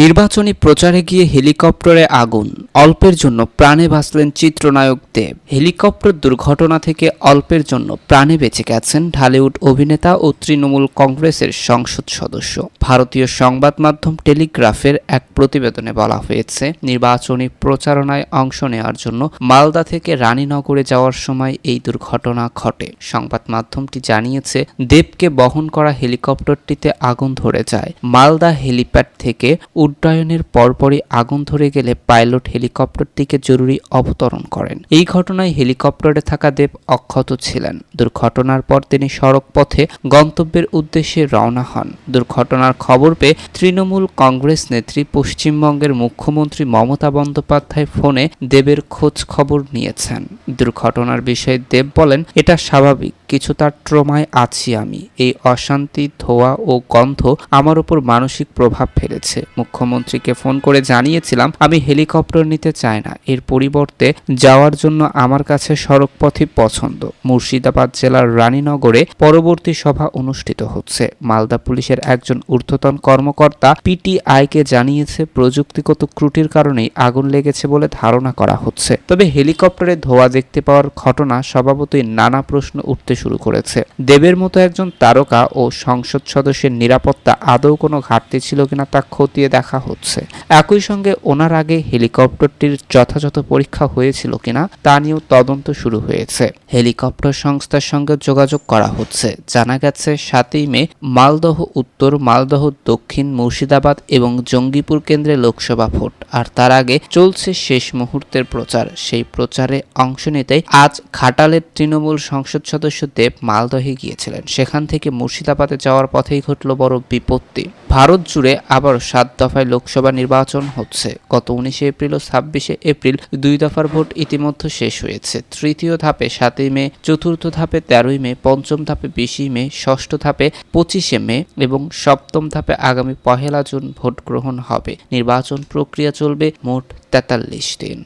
নির্বাচনী প্রচারে গিয়ে হেলিকপ্টারে আগুন, অল্পের জন্য প্রাণে বাঁচলেন চিত্রনায়ক দেব। হেলিকপ্টার দুর্ঘটনা থেকে অল্পের জন্য প্রাণে বেঁচে গেছেন ঢালিউড অভিনেতা ও তৃণমূল কংগ্রেসের সংসদ সদস্য। ভারতীয় সংবাদ মাধ্যম টেলিগ্রাফের এক প্রতিবেদনে বলা হয়েছে, নির্বাচনী প্রচারণায় অংশ নেওয়ার জন্য মালদা থেকে রানীনগরে যাওয়ার সময় এই দুর্ঘটনা ঘটে। সংবাদ মাধ্যমটি জানিয়েছে, দেবকে বহন করা হেলিকপ্টারটিতে আগুন ধরে যায়। মালদা হেলিপ্যাড থেকে উড্ডয়নের পরপরই আগুন ধরে গেলে পাইলট হেলিকপ্টারটিকে জরুরি অবতরণ করেন। এই ঘটনায় হেলিকপ্টারে থাকা দেব অক্ষত ছিলেন। দুর্ঘটনার পর তিনি সড়ক পথে গন্তব্যের উদ্দেশ্যে রওনা হন। দুর্ঘটনার খবর পেয়ে তৃণমূল কংগ্রেস নেত্রী পশ্চিমবঙ্গের মুখ্যমন্ত্রী মমতা বন্দ্যোপাধ্যায় ফোনে দেবের খোঁজ খবর নিয়েছেন। দুর্ঘটনার বিষয়ে দেব বলেন, এটা স্বাভাবিক, কিছুটা ট্রমায় আছি আমি। এই অশান্তি, ধোঁয়া ও গন্ধ আমার উপর মানসিক প্রভাব ফেলেছে। মুখ্যমন্ত্রীকে ফোন করে জানিয়েছিলাম আমি হেলিকপ্টার নিতে চাই না, এর পরিবর্তে যাওয়ার জন্য আমার কাছে সড়কপথই পছন্দ। মুর্শিদাবাদ জেলার রানীনগরে পরবর্তী সভা অনুষ্ঠিত হচ্ছে। মালদা পুলিশের একজন ঊর্ধ্বতন কর্মকর্তা পিটিআইকে জানিয়েছে, প্রযুক্তিগত ত্রুটির কারণেই আগুন লেগেছে বলে ধারণা করা হচ্ছে। তবে হেলিকপ্টারে ধোঁয়া দেখতে পাওয়ার ঘটনা স্বভাবতই নানা প্রশ্ন উঠতে শুরু করেছে। দেবের মতো একজন তারকা ও সংসদ সদস্যের নিরাপত্তা আদৌ কোনো ঘাটতি ছিল কিনা তা খতিয়ে দেখা হচ্ছে। একই সঙ্গে ওনার আগে হেলিকপ্টারটির যথাযথ পরীক্ষা হয়েছিল কিনা তা নিয়েও তদন্ত শুরু হয়েছে। হেলিকপ্টার সংস্থার সঙ্গে যোগাযোগ করা হচ্ছে। জানা গেছে ৭ই মে মালদহ উত্তর, মালদহ দক্ষিণ, মুর্শিদাবাদ এবং জঙ্গিপুর কেন্দ্রে লোকসভা ভোট, আর তার আগে চলছে শেষ মুহূর্তের প্রচার। সেই প্রচারে অংশ নিতেই আজ ঘাটালের তৃণমূল সংসদ সদস্য দেব মালদহে গিয়েছিলেন। সেখান থেকে মুর্শিদাবাদে যাওয়ার পথেই ঘটল বড় বিপত্তি। ভারত জুড়ে আবার ৭ দফায় লোকসভা নির্বাচন হচ্ছে। গত ১৯ এপ্রিল ও ২৬ এপ্রিল ২ দফার ভোট ইতিমধ্যে শেষ হয়েছে। তৃতীয় ধাপে ৭ই মে, চতুর্থ ধাপে ১৩ই মে, পঞ্চম ধাপে ২০ মে, ষষ্ঠ ধাপে ২৫ মে এবং সপ্তম ধাপে আগামী ১ জুন ভোট গ্রহণ হবে। নির্বাচন প্রক্রিয়া চলবে মোট ৪৩ দিন।